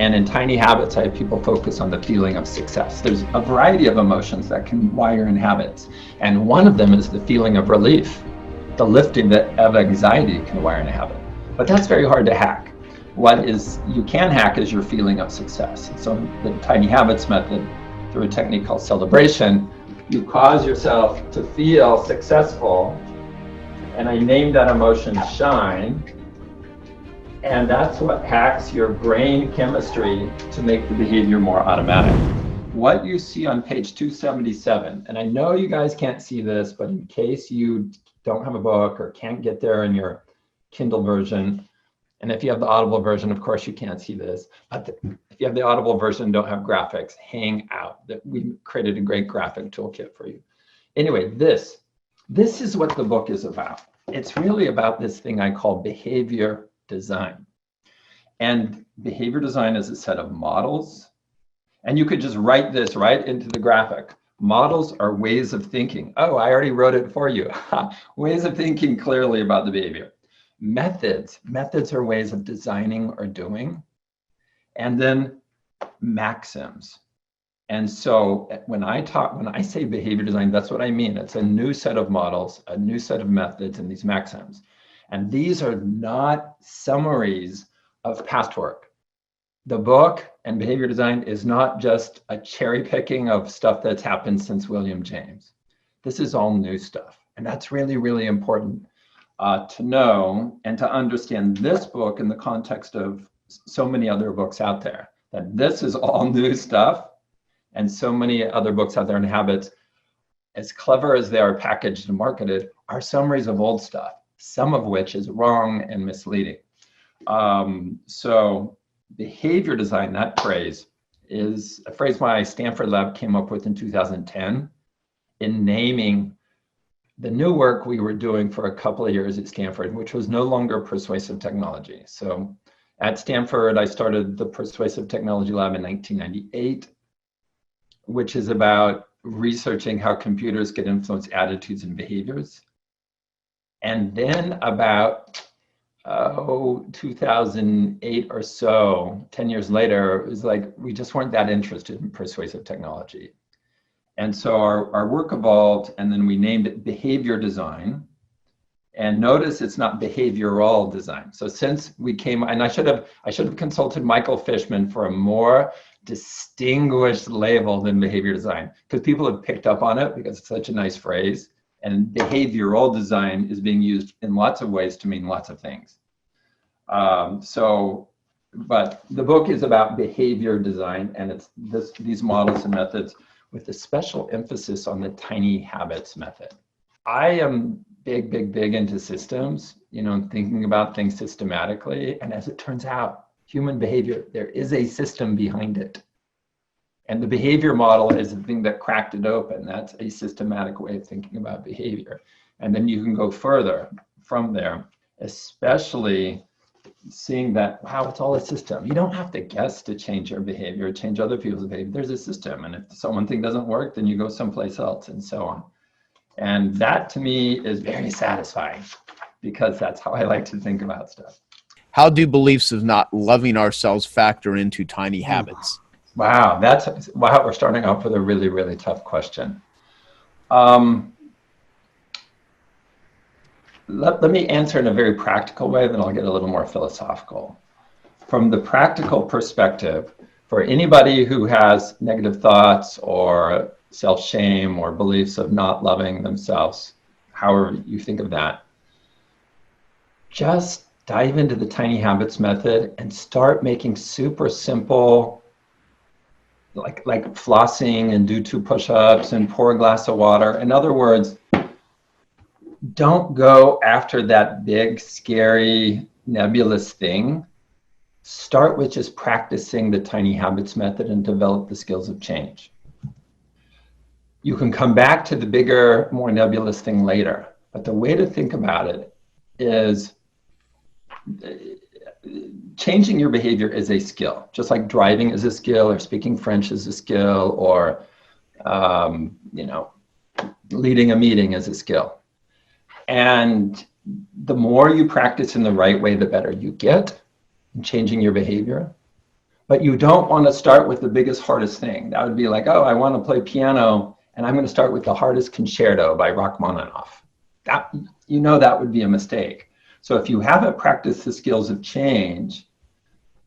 And in Tiny Habits, I have people focus on the feeling of success. There's a variety of emotions that can wire in habits. And one of them is the feeling of relief. The lifting of anxiety can wire in a habit. But that's very hard to hack. What you can hack is your feeling of success. So the Tiny Habits method, through a technique called celebration, you cause yourself to feel successful. And I named that emotion shine. And that's what hacks your brain chemistry to make the behavior more automatic. What you see on page 277, and I know you guys can't see this, but in case you don't have a book or can't get there in your Kindle version, and if you have the Audible version, of course you can't see this, but if you have the Audible version, don't have graphics, hang out. That we created a great graphic toolkit for you. Anyway, this is what the book is about. It's really about this thing I call behavior design. And behavior design is a set of models. And you could just write this right into the graphic. Models are ways of thinking. Oh, I already wrote it for you. Ways of thinking clearly about the behavior. Methods are ways of designing or doing. And then maxims. And so when I say behavior design, that's what I mean. It's a new set of models, a new set of methods, and these maxims. And these are not summaries of past work. The book and behavior design is not just a cherry picking of stuff that's happened since William James. This is all new stuff. And that's really, really important to know and to understand this book in the context of so many other books out there, that this is all new stuff. And so many other books out there in habits, as clever as they are packaged and marketed, are summaries of old stuff, some of which is wrong and misleading. So behavior design, that phrase, is a phrase my Stanford lab came up with in 2010 in naming the new work we were doing for a couple of years at Stanford, which was no longer persuasive technology. So at Stanford, I started the Persuasive Technology Lab in 1998, which is about researching how computers could influence attitudes and behaviors. And then about 2008 or so, 10 years later, it was like we just weren't that interested in persuasive technology. And so our work evolved, and then we named it behavior design. And notice it's not behavioral design. So since we came, and I should have consulted Michael Fishman for a more distinguished label than behavior design, because people have picked up on it because it's such a nice phrase. And behavioral design is being used in lots of ways to mean lots of things. But the book is about behavior design, and it's these models and methods with a special emphasis on the Tiny Habits method. I am big into systems, thinking about things systematically. And as it turns out, human behavior, there is a system behind it. And the behavior model is the thing that cracked it open. That's a systematic way of thinking about behavior. And then you can go further from there, especially seeing that, wow, it's all a system. You don't have to guess to change your behavior, change other people's behavior. There's a system. And if one thing doesn't work, then you go someplace else and so on. And that to me is very satisfying because that's how I like to think about stuff. How do beliefs of not loving ourselves factor into tiny habits? Wow, we're starting off with a really, really tough question. Let me answer in a very practical way, then I'll get a little more philosophical. From the practical perspective, for anybody who has negative thoughts or self-shame or beliefs of not loving themselves, however you think of that, just dive into the Tiny Habits method and start making super simple, like flossing and do 2 push-ups and pour a glass of water. In other words, don't go after that big, scary, nebulous thing. Start with just practicing the Tiny Habits method and develop the skills of change. You can come back to the bigger, more nebulous thing later. But the way to think about it is changing your behavior is a skill, just like driving is a skill or speaking French is a skill or, leading a meeting is a skill. And the more you practice in the right way, the better you get in changing your behavior. But you don't want to start with the biggest, hardest thing. That would be like, oh, I want to play piano, and I'm going to start with the hardest concerto by Rachmaninoff. That, that would be a mistake. So if you haven't practiced the skills of change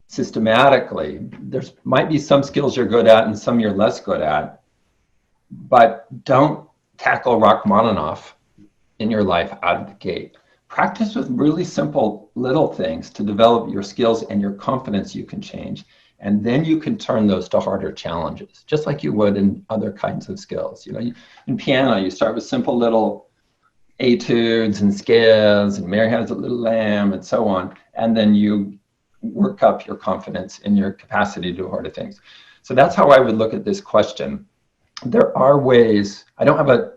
systematically, there's might be some skills you're good at and some you're less good at, but don't tackle Rachmaninoff in your life out of the gate. Practice with really simple little things to develop your skills and your confidence you can change. And then you can turn those to harder challenges, just like you would in other kinds of skills. In piano, you start with simple little etudes and scales, and Mary Has a Little Lamb, and so on. And then you work up your confidence in your capacity to do harder things. So that's how I would look at this question. There are ways, I don't have a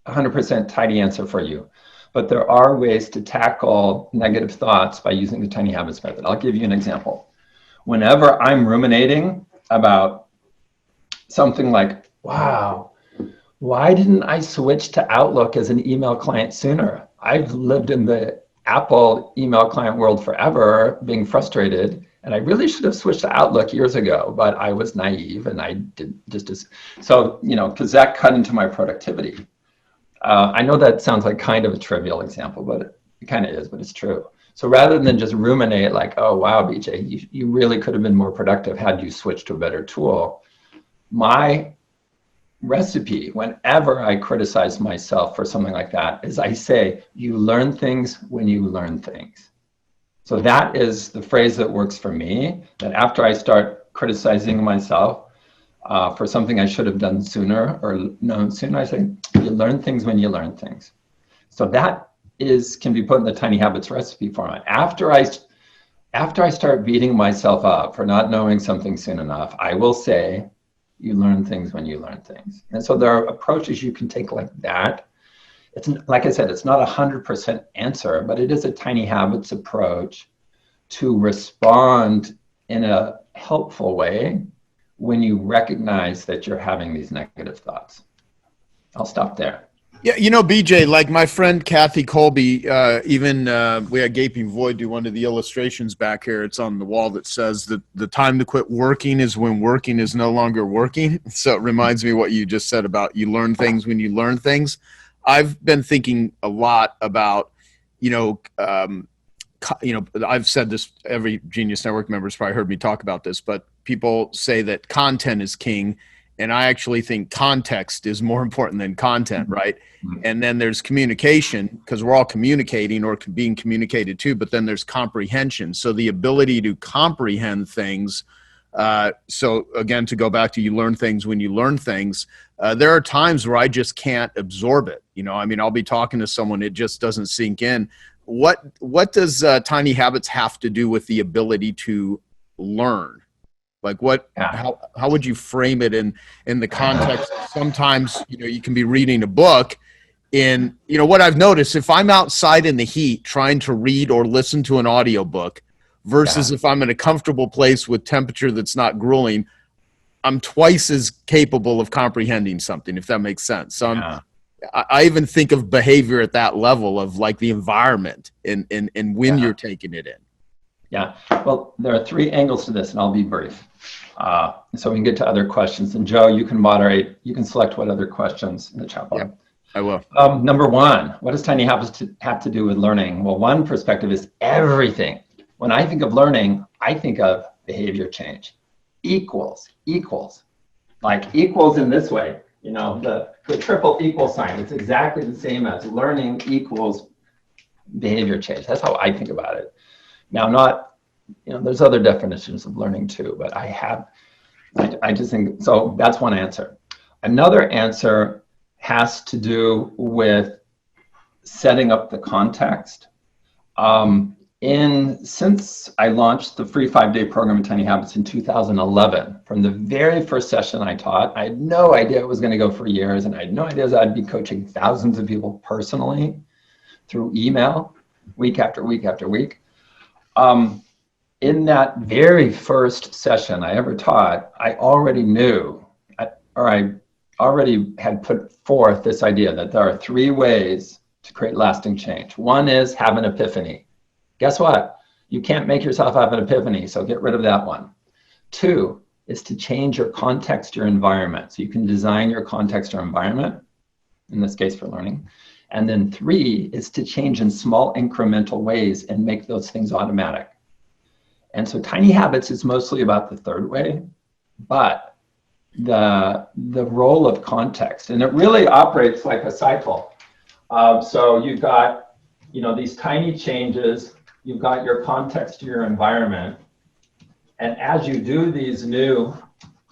100% tidy answer for you, but there are ways to tackle negative thoughts by using the tiny habits method. I'll give you an example. Whenever I'm ruminating about something like, wow, why didn't I switch to Outlook as an email client sooner? I've lived in the Apple email client world forever, being frustrated, and I really should have switched to Outlook years ago, but I was naive and I did because that cut into my productivity. I know that sounds like kind of a trivial example, but it kind of is, but it's true. So rather than just ruminate like, oh, wow, BJ, you really could have been more productive had you switched to a better tool. My recipe, whenever I criticize myself for something like that, is I say, you learn things when you learn things. So that is the phrase that works for me, that after I start criticizing myself for something I should have done sooner or known sooner, I say, you learn things when you learn things. So that can be put in the tiny habits recipe format. After I start beating myself up for not knowing something soon enough, I will say, you learn things when you learn things. And so there are approaches you can take like that. It's, like I said, it's not 100% answer, but it is a tiny habits approach to respond in a helpful way when you recognize that you're having these negative thoughts. I'll stop there. Yeah, BJ, like my friend Kathy Colby, we had Gaping Void do one of the illustrations back here. It's on the wall that says that the time to quit working is when working is no longer working. So it reminds me what you just said about you learn things when you learn things. I've been thinking a lot about, I've said this, every Genius Network member has probably heard me talk about this, but people say that content is king. And I actually think context is more important than content, right? Mm-hmm. And then there's communication, because we're all communicating or being communicated to, but then there's comprehension. So the ability to comprehend things. So again, to go back to you learn things when you learn things, there are times where I just can't absorb it. I'll be talking to someone, it just doesn't sink in. What does tiny habits have to do with the ability to learn? Like how would you frame it in the context? Sometimes, you can be reading a book and, what I've noticed, if I'm outside in the heat trying to read or listen to an audiobook versus if I'm in a comfortable place with temperature that's not grueling, I'm twice as capable of comprehending something, if that makes sense. So I even think of behavior at that level of like the environment and when you're taking it in. Yeah, well, there are 3 angles to this, and I'll be brief. So we can get to other questions. And Joe, you can moderate. You can select what other questions in the chat box. Yeah, I will. Number 1, what does tiny habits have to do with learning? Well, one perspective is everything. When I think of learning, I think of behavior change. Equals. Like equals in this way. The triple equal sign. It's exactly the same as learning equals behavior change. That's how I think about it. Now, there's other definitions of learning too, but I just think, so that's one answer. Another answer has to do with setting up the context. Since I launched the free 5-day program in Tiny Habits in 2011, from the very first session I taught, I had no idea it was going to go for years, and I had no idea that I'd be coaching thousands of people personally through email, week after week after week. In that very first session I ever taught, I already knew, or I already had put forth this idea that there are 3 ways to create lasting change. One is have an epiphany. Guess what? You can't make yourself have an epiphany, so get rid of that one. 2 is to change your context, your environment. So you can design your context or environment, in this case for learning. And then 3 is to change in small incremental ways and make those things automatic. And so tiny habits is mostly about the third way, but the role of context, and it really operates like a cycle. So you've got, these tiny changes, you've got your context to your environment. And as you do these new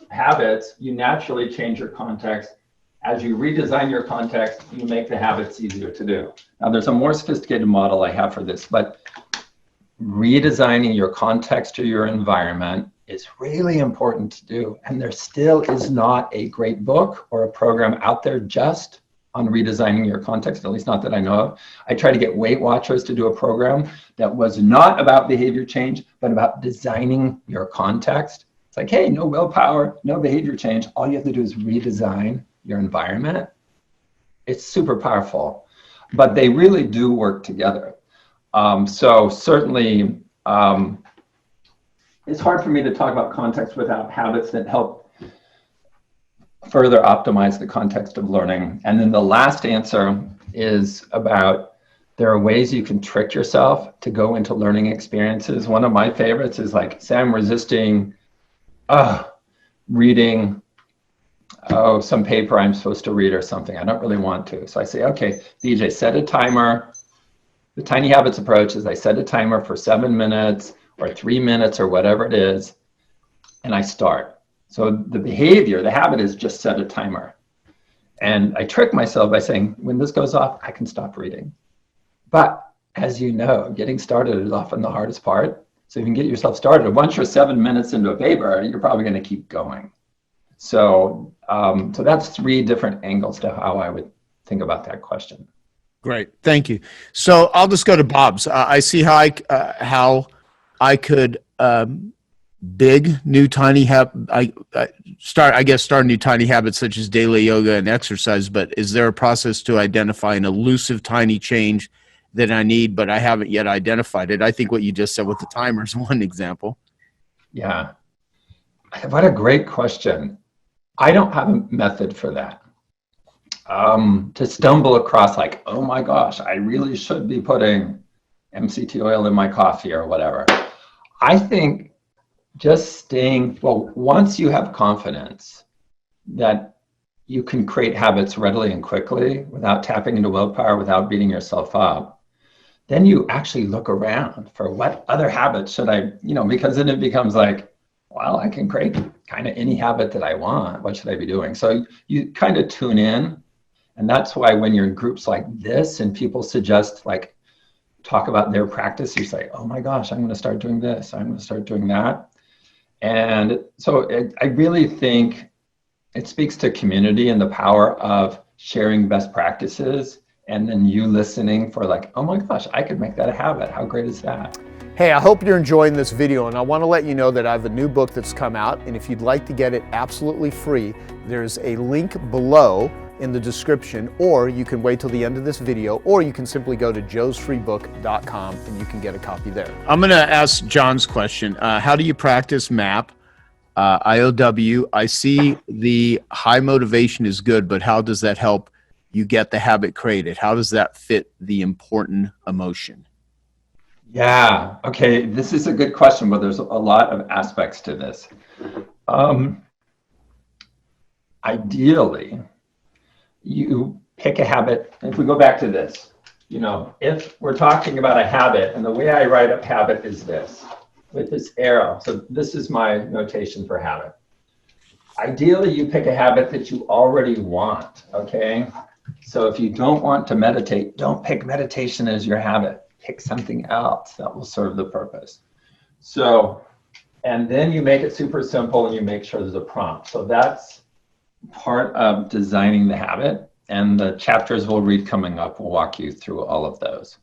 habits, you naturally change your context. As you redesign your context, you make the habits easier to do. Now, there's a more sophisticated model I have for this, but redesigning your context or your environment is really important to do. And there still is not a great book or a program out there just on redesigning your context, at least not that I know of. I tried to get Weight Watchers to do a program that was not about behavior change, but about designing your context. It's like, hey, no willpower, no behavior change. All you have to do is redesign your environment. It's super powerful, but they really do work together. So certainly, it's hard for me to talk about context without habits that help further optimize the context of learning. And then the last answer is about, there are ways you can trick yourself to go into learning experiences. One of my favorites is like, say I'm resisting reading some paper I'm supposed to read or something. I don't really want to. So I say, okay, DJ, set a timer. The Tiny Habits approach is I set a timer for 7 minutes or 3 minutes or whatever it is, and I start. So the behavior, the habit is just set a timer. And I trick myself by saying, when this goes off, I can stop reading. But as you know, getting started is often the hardest part. So you can get yourself started. Once you're 7 minutes into a paper, you're probably going to keep going. So, so that's 3 different angles to how I would think about that question. Great, thank you. So I'll just go to Bob's. I see how I could big new tiny habit. Start new tiny habits such as daily yoga and exercise. But is there a process to identify an elusive tiny change that I need, but I haven't yet identified it? I think what you just said with the timer is one example. Yeah, what a great question. I don't have a method for that. To stumble across like, oh my gosh, I really should be putting MCT oil in my coffee or whatever. I think just staying, once you have confidence that you can create habits readily and quickly without tapping into willpower, without beating yourself up, then you actually look around for what other habits should I, because then it becomes like, well, I can create kind of any habit that I want. What should I be doing? So you kind of tune in. And that's why when you're in groups like this and people suggest, like, talk about their practice, you say, oh my gosh, I'm going to start doing this. I'm going to start doing that. And so I really think it speaks to community and the power of sharing best practices, and then you listening for like, oh my gosh, I could make that a habit. How great is that? Hey, I hope you're enjoying this video, and I want to let you know that I have a new book that's come out, and if you'd like to get it absolutely free, there's a link below in the description, or you can wait till the end of this video, or you can simply go to joesfreebook.com and you can get a copy there. I'm going to ask John's question. How do you practice MAP, IOW? I see the high motivation is good, but how does that help you get the habit created? How does that fit the important emotion? Yeah, okay, this is a good question, but there's a lot of aspects to this. Ideally, you pick a habit. If we go back to this, if we're talking about a habit, and the way I write up habit is this, with this arrow. So this is my notation for habit. Ideally, you pick a habit that you already want, okay? So if you don't want to meditate, don't pick meditation as your habit. Pick something else that will serve the purpose. So, and then you make it super simple and you make sure there's a prompt. So that's part of designing the habit, and the chapters we'll read coming up will walk you through all of those.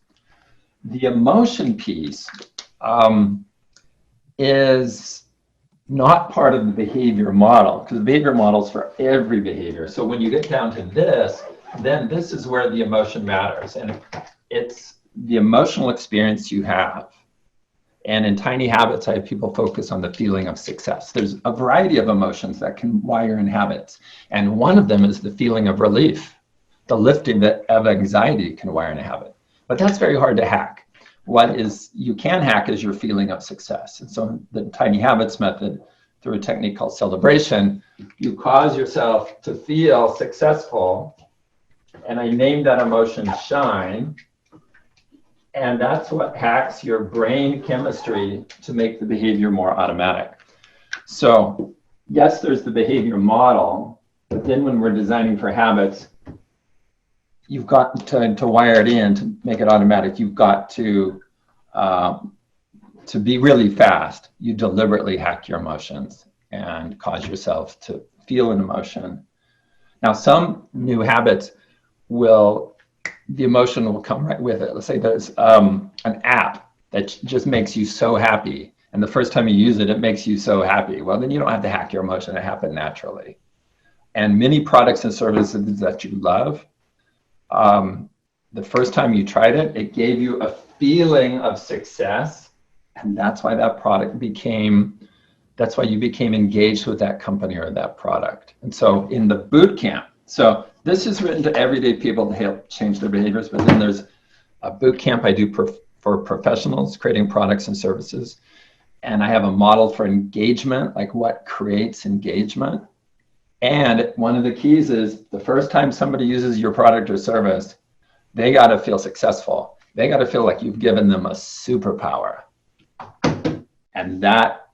The emotion piece is not part of the behavior model, because the behavior model is for every behavior. So when you get down to this, then this is where the emotion matters, and it's the emotional experience you have. And in Tiny Habits, I have people focus on the feeling of success. There's a variety of emotions that can wire in habits. And one of them is the feeling of relief. The lifting of anxiety can wire in a habit. But that's very hard to hack. What you can hack is your feeling of success. And so the Tiny Habits method, through a technique called celebration, you cause yourself to feel successful. And I named that emotion shine. And that's what hacks your brain chemistry to make the behavior more automatic. So yes, there's the behavior model, but then when we're designing for habits, you've got to wire it in to make it automatic. You've got to be really fast. You deliberately hack your emotions and cause yourself to feel an emotion. Now, some new habits the emotion will come right with it. Let's say there's an app that just makes you so happy. And the first time you use it, it makes you so happy. Well, then you don't have to hack your emotion. It happened naturally. And many products and services that you love, the first time you tried it, it gave you a feeling of success. And that's why that's why you became engaged with that company or that product. And so in the boot camp, so this is written to everyday people to help change their behaviors, but then there's a boot camp I do for professionals creating products and services. And I have a model for engagement, like what creates engagement. And one of the keys is the first time somebody uses your product or service, they got to feel successful. They got to feel like you've given them a superpower. And that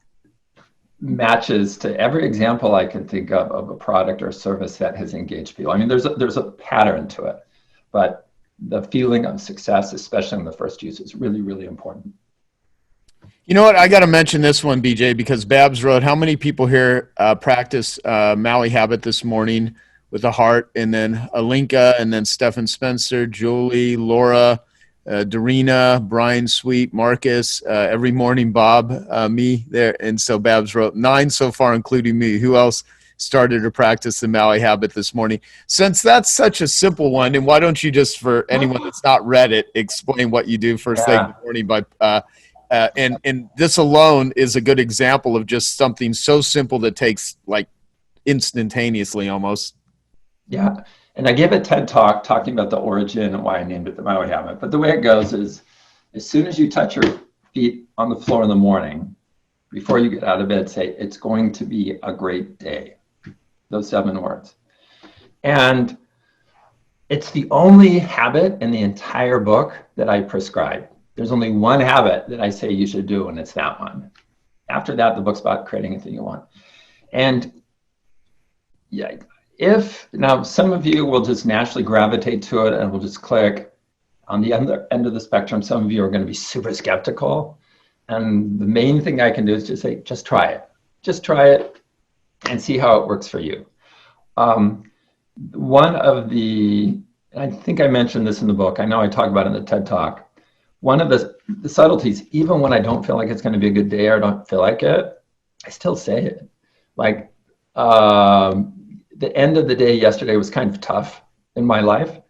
matches to every example I can think of a product or service that has engaged people. I mean, there's a pattern to it, but the feeling of success, especially in the first use, is really, really important. You know what? I got to mention this one, BJ, because Babs wrote, how many people here practice Maui Habit this morning with a heart? And then Alinka, and then Stephen Spencer, Julie, Laura, Darina, Brian Sweet, Marcus, every morning, Bob, me there. And so Babs wrote 9 so far, including me. Who else started to practice the Maui Habit this morning? Since that's such a simple one, and why don't you just, for anyone that's not read it, explain what you do first thing in the morning by and this alone is a good example of just something so simple that takes like instantaneously almost. Yeah. And I gave a TED talk talking about the origin and why I named it the Maui Habit. But the way it goes is, as soon as you touch your feet on the floor in the morning, before you get out of bed, say, it's going to be a great day. Those 7 words. And it's the only habit in the entire book that I prescribe. There's only one habit that I say you should do, and it's that one. After that, the book's about creating anything you want. And yeah, now some of you will just naturally gravitate to it and will just click. On the other end of the spectrum, some of you are going to be super skeptical. And the main thing I can do is just say, just try it. Just try it and see how it works for you. One of I think I mentioned this in the book. I know I talk about it in the TED Talk. One of the subtleties, even when I don't feel like it's going to be a good day or don't feel like it, I still say it. Like the end of the day yesterday was kind of tough in my life.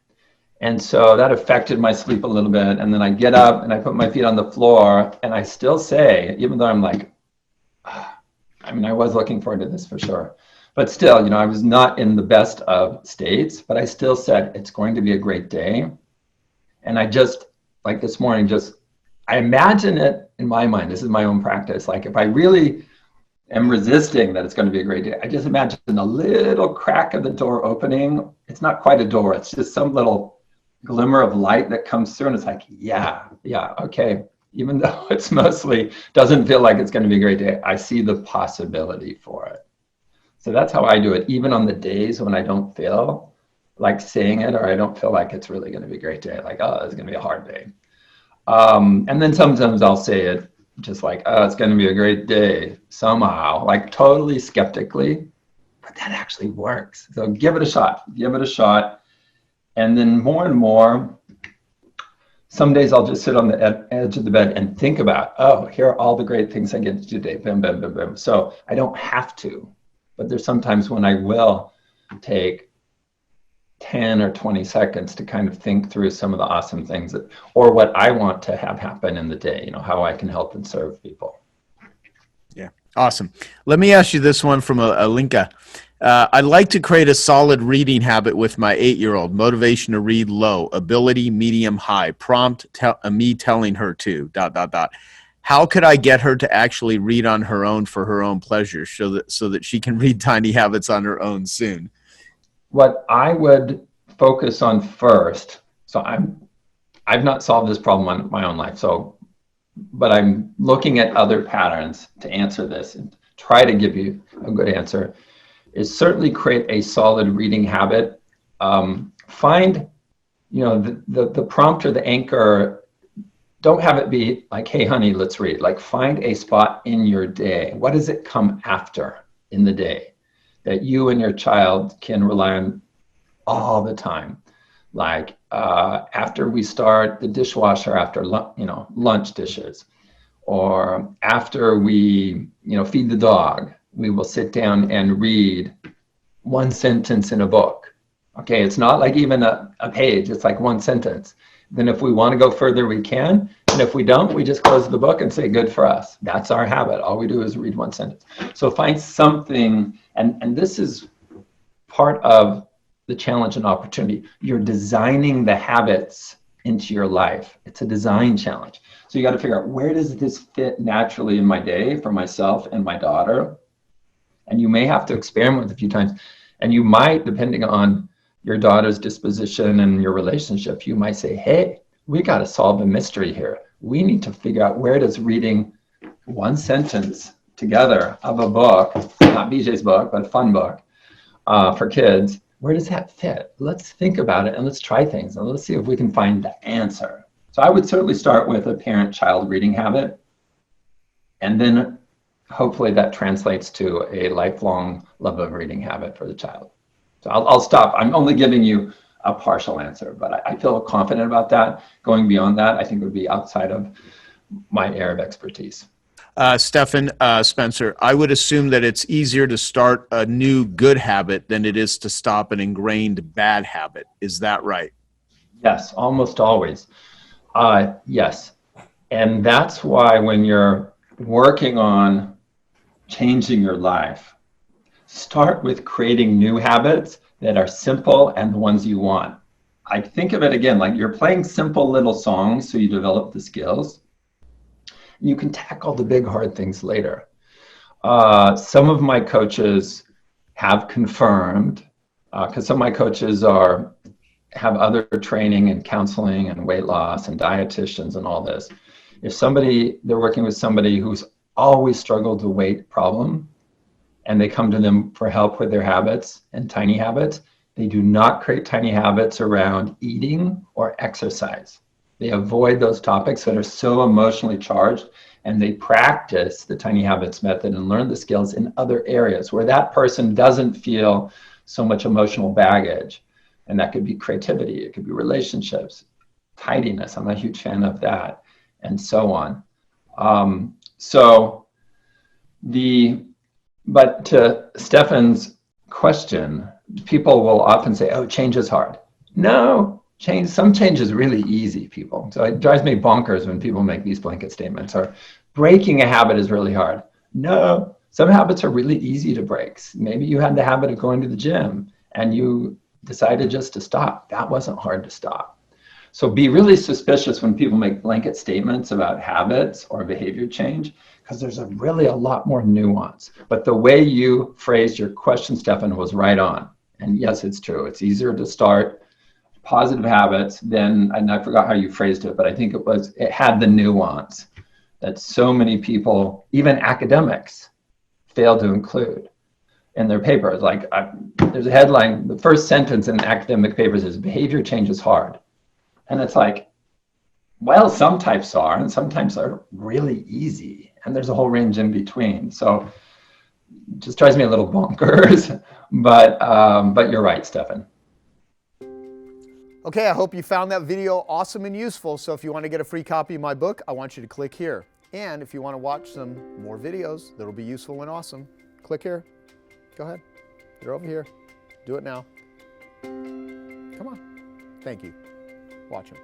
And so that affected my sleep a little bit. And then I get up and I put my feet on the floor and I still say, even though I'm like, I mean, I was looking forward to this for sure. But still, I was not in the best of states, but I still said, it's going to be a great day. And I just, like this morning, I imagine it in my mind. This is my own practice. Like if I really am resisting that it's going to be a great day, I just imagine a little crack of the door opening. It's not quite a door. It's just some little glimmer of light that comes through. And it's like, yeah, okay. Even though it's mostly doesn't feel like it's going to be a great day, I see the possibility for it. So that's how I do it. Even on the days when I don't feel like saying it, or I don't feel like it's really going to be a great day, like, oh, it's going to be a hard day. And then sometimes I'll say it just like, oh, it's going to be a great day somehow, like totally skeptically, but that actually works. So give it a shot. And then more and more, some days I'll just sit on the edge of the bed and think about, oh, here are all the great things I get to do today. Bam, bam, bam, bam. So I don't have to, but there's sometimes when I will take 10 or 20 seconds to kind of think through some of the awesome things that, or what I want to have happen in the day, how I can help and serve people. Yeah. Awesome. Let me ask you this one from a Linka. I'd like to create a solid reading habit with my 8-year-old. Motivation to read low, ability medium high, prompt me telling her to ... How could I get her to actually read on her own for her own pleasure so that she can read Tiny Habits on her own soon? What I would focus on first, so I've not solved this problem in my own life, but I'm looking at other patterns to answer this and try to give you a good answer, is certainly create a solid reading habit. Find, the prompt or the anchor, don't have it be like, hey, honey, let's read. Like, find a spot in your day. What does it come after in the day that you and your child can rely on all the time? Like after we start the dishwasher, after lunch dishes, or after we feed the dog, we will sit down and read one sentence in a book. Okay, it's not like even a page, it's like one sentence. Then if we want to go further, we can. And if we don't, we just close the book and say, good for us. That's our habit. All we do is read one sentence. So find something, and this is part of the challenge and opportunity. You're designing the habits into your life. It's a design challenge. So you got to figure out, where does this fit naturally in my day for myself and my daughter? And you may have to experiment a few times. And you might, depending on your daughter's disposition and your relationship, you might say, hey, we got to solve a mystery here. We need to figure out, where does reading one sentence together of a book, not BJ's book, but a fun book for kids, where does that fit? Let's think about it and let's try things and let's see if we can find the answer. So I would certainly start with a parent-child reading habit, and then hopefully that translates to a lifelong love of reading habit for the child. So I'll stop. I'm only giving you a partial answer, but I feel confident about that. Going beyond that, I think would be outside of my area of expertise. Stefan, Spencer, I would assume that it's easier to start a new good habit than it is to stop an ingrained bad habit. Is that right? Yes, almost always. Yes. And that's why when you're working on changing your life, start with creating new habits that are simple and the ones you want. I think of it again, like you're playing simple little songs so you develop the skills. You can tackle the big hard things later. Some of my coaches have confirmed, because some of my coaches have other training and counseling and weight loss and dietitians and all this. If they're working with somebody who's always struggled with a weight problem, and they come to them for help with their habits and tiny habits, they do not create tiny habits around eating or exercise. They avoid those topics that are so emotionally charged, and they practice the tiny habits method and learn the skills in other areas where that person doesn't feel so much emotional baggage. And that could be creativity, it could be relationships, tidiness. I'm a huge fan of that, and so on. But to Stefan's question, people will often say, oh, change is hard. No, some change is really easy, people. So it drives me bonkers when people make these blanket statements, or breaking a habit is really hard. No, some habits are really easy to break. Maybe you had the habit of going to the gym and you decided just to stop. That wasn't hard to stop. So be really suspicious when people make blanket statements about habits or behavior change, because there's really a lot more nuance. But the way you phrased your question, Stefan, was right on. And yes, it's true. It's easier to start positive habits than, and I forgot how you phrased it, but I think it had the nuance that so many people, even academics, fail to include in their papers. Like there's a headline, the first sentence in academic papers is behavior change is hard. And it's like, well, some types are, and some types are really easy. And there's a whole range in between. So it just drives me a little bonkers, but you're right, Stefan. Okay, I hope you found that video awesome and useful. So if you want to get a free copy of my book, I want you to click here. And if you want to watch some more videos that'll be useful and awesome, click here. Go ahead. You're over here. Do it now. Come on. Thank you. Watch him.